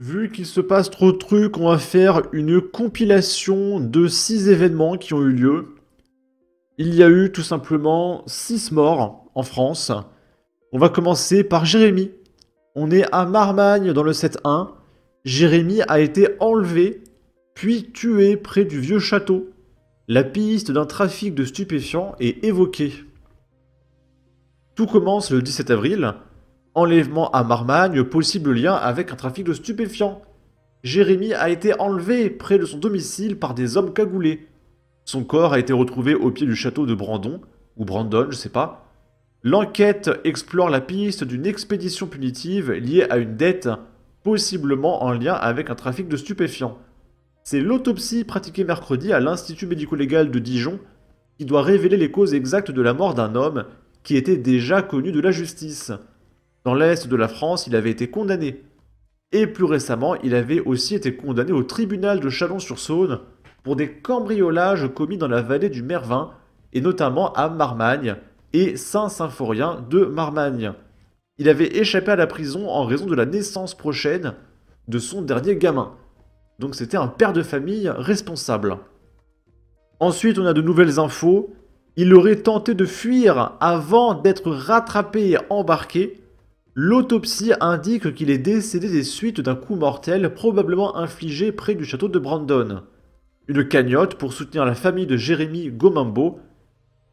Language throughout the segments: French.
Vu qu'il se passe trop de trucs, on va faire une compilation de 6 événements qui ont eu lieu. Il y a eu tout simplement 6 morts en France. On va commencer par Jérémy. On est à Marmagne dans le 7-1. Jérémy a été enlevé, puis tué près du vieux château. La piste d'un trafic de stupéfiants est évoquée. Tout commence le 17 avril. Enlèvement à Marmagne, possible lien avec un trafic de stupéfiants. Jérémy a été enlevé près de son domicile par des hommes cagoulés. Son corps a été retrouvé au pied du château de Brandon, ou Brandon, je sais pas. L'enquête explore la piste d'une expédition punitive liée à une dette, possiblement en lien avec un trafic de stupéfiants. C'est l'autopsie pratiquée mercredi à l'Institut médico-légal de Dijon qui doit révéler les causes exactes de la mort d'un homme qui était déjà connu de la justice. Dans l'est de la France, il avait été condamné. Et plus récemment, il avait aussi été condamné au tribunal de Chalon-sur-Saône pour des cambriolages commis dans la vallée du Mervin, et notamment à Marmagne et Saint-Symphorien de Marmagne. Il avait échappé à la prison en raison de la naissance prochaine de son dernier gamin. Donc c'était un père de famille responsable. Ensuite, on a de nouvelles infos. Il aurait tenté de fuir avant d'être rattrapé et embarqué. L'autopsie indique qu'il est décédé des suites d'un coup mortel probablement infligé près du château de Brandon. Une cagnotte pour soutenir la famille de Jérémy Gomambo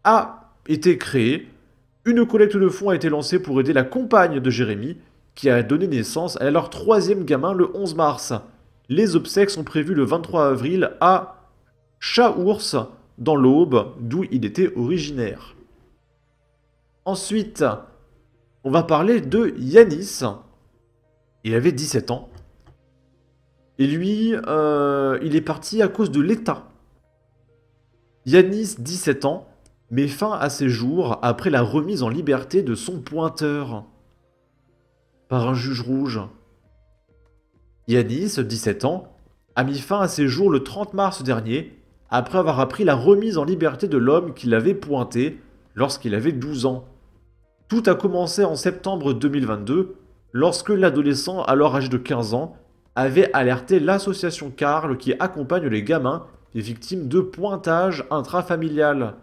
a été créée. Une collecte de fonds a été lancée pour aider la compagne de Jérémy, qui a donné naissance à leur troisième gamin le 11 mars. Les obsèques sont prévues le 23 avril à Chaours, dans l'Aube, d'où il était originaire. Ensuite, on va parler de Yanis. Il avait 17 ans. Et lui, il est parti à cause de l'État. Yanis, 17 ans, met fin à ses jours après la remise en liberté de son pointeur par un juge rouge. Yanis, 17 ans, a mis fin à ses jours le 30 mars dernier, après avoir appris la remise en liberté de l'homme qui l'avait pointé lorsqu'il avait 12 ans. Tout a commencé en septembre 2022, lorsque l'adolescent, alors âgé de 15 ans, avait alerté l'association Carl qui accompagne les gamins et victimes de pointage intrafamilial.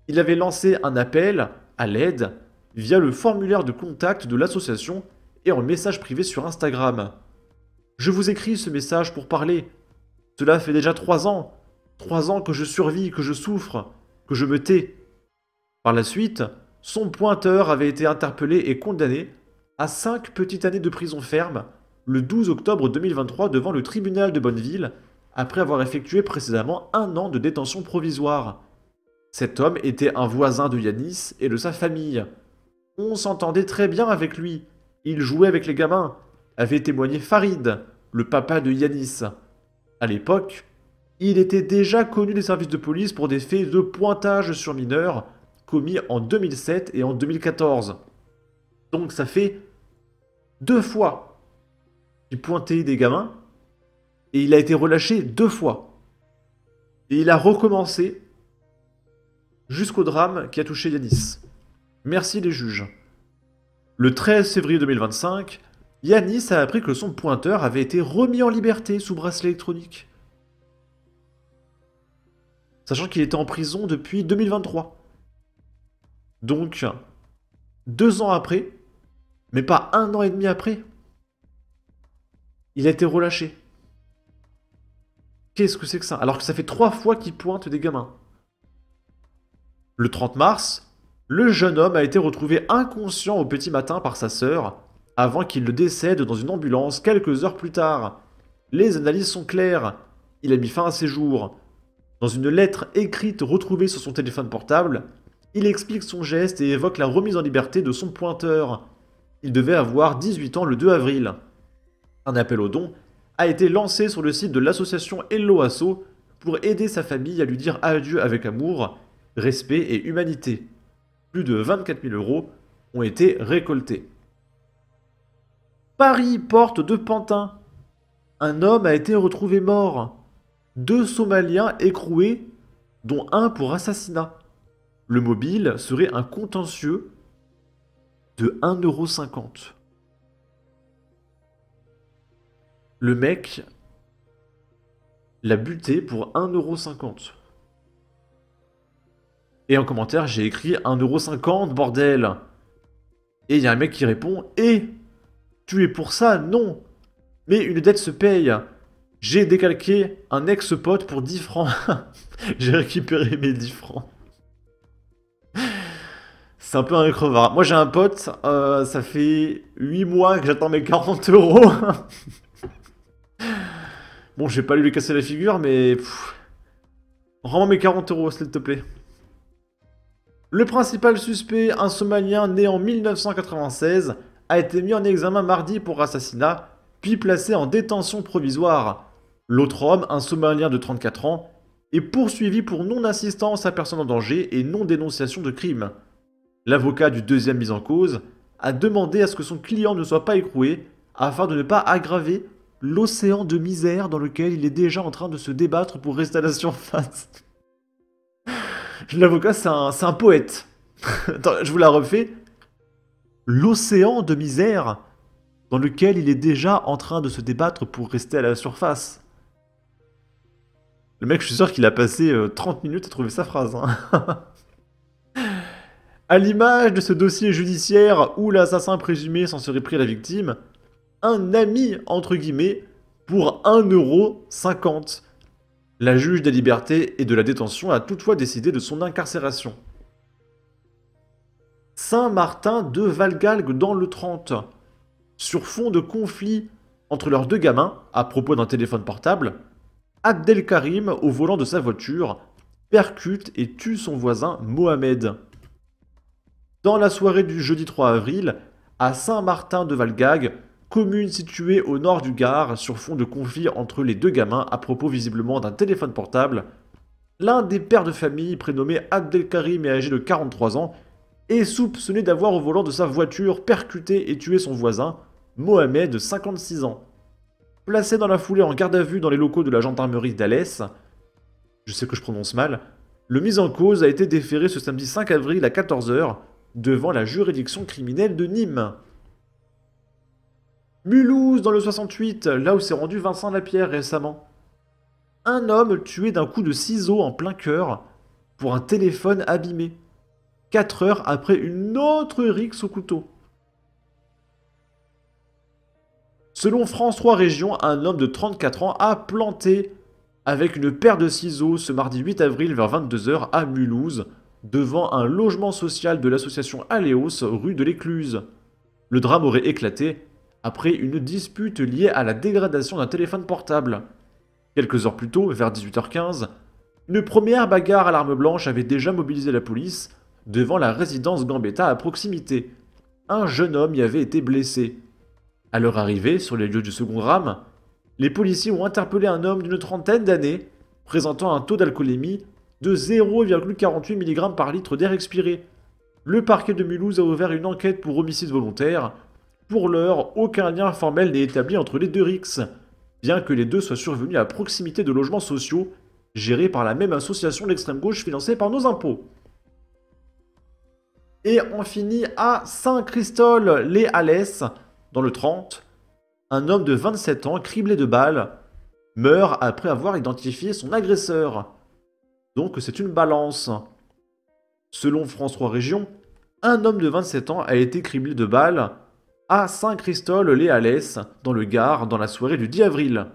Il avait lancé un appel à l'aide via le formulaire de contact de l'association et en message privé sur Instagram. Je vous écris ce message pour parler. Cela fait déjà 3 ans. 3 ans que je survis, que je souffre, que je me tais. Par la suite, son pointeur avait été interpellé et condamné à 5 petites années de prison ferme le 12 octobre 2023 devant le tribunal de Bonneville, après avoir effectué précédemment 1 an de détention provisoire. Cet homme était un voisin de Yanis et de sa famille. On s'entendait très bien avec lui. Il jouait avec les gamins, avait témoigné Farid, le papa de Yanis. À l'époque, il était déjà connu des services de police pour des faits de pointage sur mineurs commis en 2007 et en 2014. Donc ça fait 2 fois qu'il pointait des gamins et il a été relâché 2 fois. Et il a recommencé jusqu'au drame qui a touché Yanis. Merci les juges. Le 13 février 2025, Yanis a appris que son pointeur avait été remis en liberté sous bracelet électronique. Sachant qu'il était en prison depuis 2023. Donc, 2 ans après, mais pas 1 an et demi après, il a été relâché. Qu'est-ce que c'est que ça? Alors que ça fait 3 fois qu'il pointe des gamins. Le 30 mars, le jeune homme a été retrouvé inconscient au petit matin par sa sœur, avant qu'il ne décède dans une ambulance quelques heures plus tard. Les analyses sont claires. Il a mis fin à ses jours. Dans une lettre écrite retrouvée sur son téléphone portable, il explique son geste et évoque la remise en liberté de son pointeur. Il devait avoir 18 ans le 2 avril. Un appel aux dons a été lancé sur le site de l'association Hello Asso pour aider sa famille à lui dire adieu avec amour, respect et humanité. Plus de 24 000 € ont été récoltés. Paris, porte de Pantin. Un homme a été retrouvé mort. 2 Somaliens écroués, dont un pour assassinat. Le mobile serait un contentieux de 1,50 €. Le mec l'a buté pour 1,50 €. Et en commentaire, j'ai écrit 1,50 €, bordel. Et il y a un mec qui répond, tu es pour ça? Non. Mais une dette se paye. J'ai décalqué un ex-pote pour 10 francs. J'ai récupéré mes 10 francs. C'est un peu un crevard. Moi j'ai un pote, ça fait 8 mois que j'attends mes 40 €. Bon, je vais pas lui casser la figure, mais... Rends-moi mes 40 € s'il te plaît. Le principal suspect, un Somalien né en 1996, a été mis en examen mardi pour assassinat, puis placé en détention provisoire. L'autre homme, un Somalien de 34 ans, est poursuivi pour non-assistance à personne en danger et non-dénonciation de crime. L'avocat du deuxième mis en cause a demandé à ce que son client ne soit pas écroué afin de ne pas aggraver l'océan de misère dans lequel il est déjà en train de se débattre pour rester à la surface. L'avocat, c'est un poète. Attends, je vous la refais. L'océan de misère dans lequel il est déjà en train de se débattre pour rester à la surface. Le mec, je suis sûr qu'il a passé 30 minutes à trouver sa phrase. Hein. À l'image de ce dossier judiciaire où l'assassin présumé s'en serait pris à la victime, un ami, entre guillemets, pour 1,50 €. La juge des libertés et de la détention a toutefois décidé de son incarcération. Saint-Martin de Valgalgue dans le 30. Sur fond de conflit entre leurs deux gamins, à propos d'un téléphone portable, Abdelkarim, au volant de sa voiture, percute et tue son voisin Mohamed. Dans la soirée du jeudi 3 avril, à Saint-Martin de Valgalgue, commune située au nord du Gard, sur fond de conflit entre les deux gamins à propos visiblement d'un téléphone portable, l'un des pères de famille, prénommé Abdelkarim et âgé de 43 ans, est soupçonné d'avoir au volant de sa voiture percuté et tué son voisin, Mohamed, de 56 ans. Placé dans la foulée en garde à vue dans les locaux de la gendarmerie d'Alès, je sais que je prononce mal, le mis en cause a été déféré ce samedi 5 avril à 14 h devant la juridiction criminelle de Nîmes. Mulhouse dans le 68, là où s'est rendu Vincent Lapierre récemment. Un homme tué d'un coup de ciseau en plein cœur pour un téléphone abîmé. 4 heures après une autre rixe au couteau. Selon France 3 Régions, un homme de 34 ans a planté avec une paire de ciseaux ce mardi 8 avril vers 22 h à Mulhouse, devant un logement social de l'association Aléos rue de l'Écluse. Le drame aurait éclaté après une dispute liée à la dégradation d'un téléphone portable. Quelques heures plus tôt, vers 18 h 15, une première bagarre à l'arme blanche avait déjà mobilisé la police devant la résidence Gambetta à proximité. Un jeune homme y avait été blessé. À leur arrivée sur les lieux du second drame, les policiers ont interpellé un homme d'une trentaine d'années, présentant un taux d'alcoolémie de 0,48 mg par litre d'air expiré. Le parquet de Mulhouse a ouvert une enquête pour homicide volontaire. Pour l'heure, aucun lien formel n'est établi entre les deux rixes, bien que les deux soient survenus à proximité de logements sociaux, gérés par la même association d'extrême gauche financée par nos impôts. Et on finit à Saint-Christol-les-Alès, dans le 30. Un homme de 27 ans, criblé de balles, meurt après avoir identifié son agresseur. Donc c'est une balance. Selon France 3 Régions, un homme de 27 ans a été criblé de balles à Saint-Christol-les-Alès, dans le Gard, dans la soirée du 10 avril.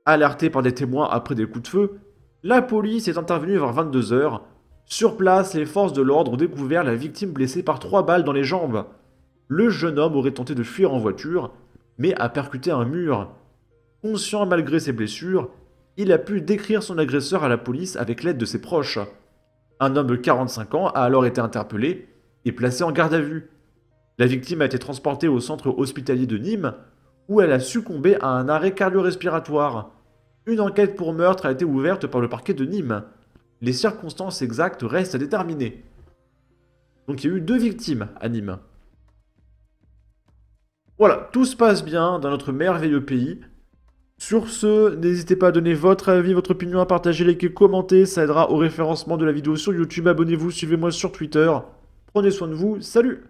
Alerté par des témoins après des coups de feu, la police est intervenue vers 22 h. Sur place, les forces de l'ordre ont découvert la victime blessée par 3 balles dans les jambes. Le jeune homme aurait tenté de fuir en voiture, mais a percuté un mur. Conscient malgré ses blessures, il a pu décrire son agresseur à la police avec l'aide de ses proches. Un homme de 45 ans a alors été interpellé et placé en garde à vue. La victime a été transportée au centre hospitalier de Nîmes, où elle a succombé à un arrêt cardio-respiratoire. Une enquête pour meurtre a été ouverte par le parquet de Nîmes. Les circonstances exactes restent à déterminer. Donc il y a eu 2 victimes à Nîmes. Voilà, tout se passe bien dans notre merveilleux pays. Sur ce, n'hésitez pas à donner votre avis, votre opinion, à partager, liker, commenter. Ça aidera au référencement de la vidéo sur YouTube. Abonnez-vous, suivez-moi sur Twitter. Prenez soin de vous, salut!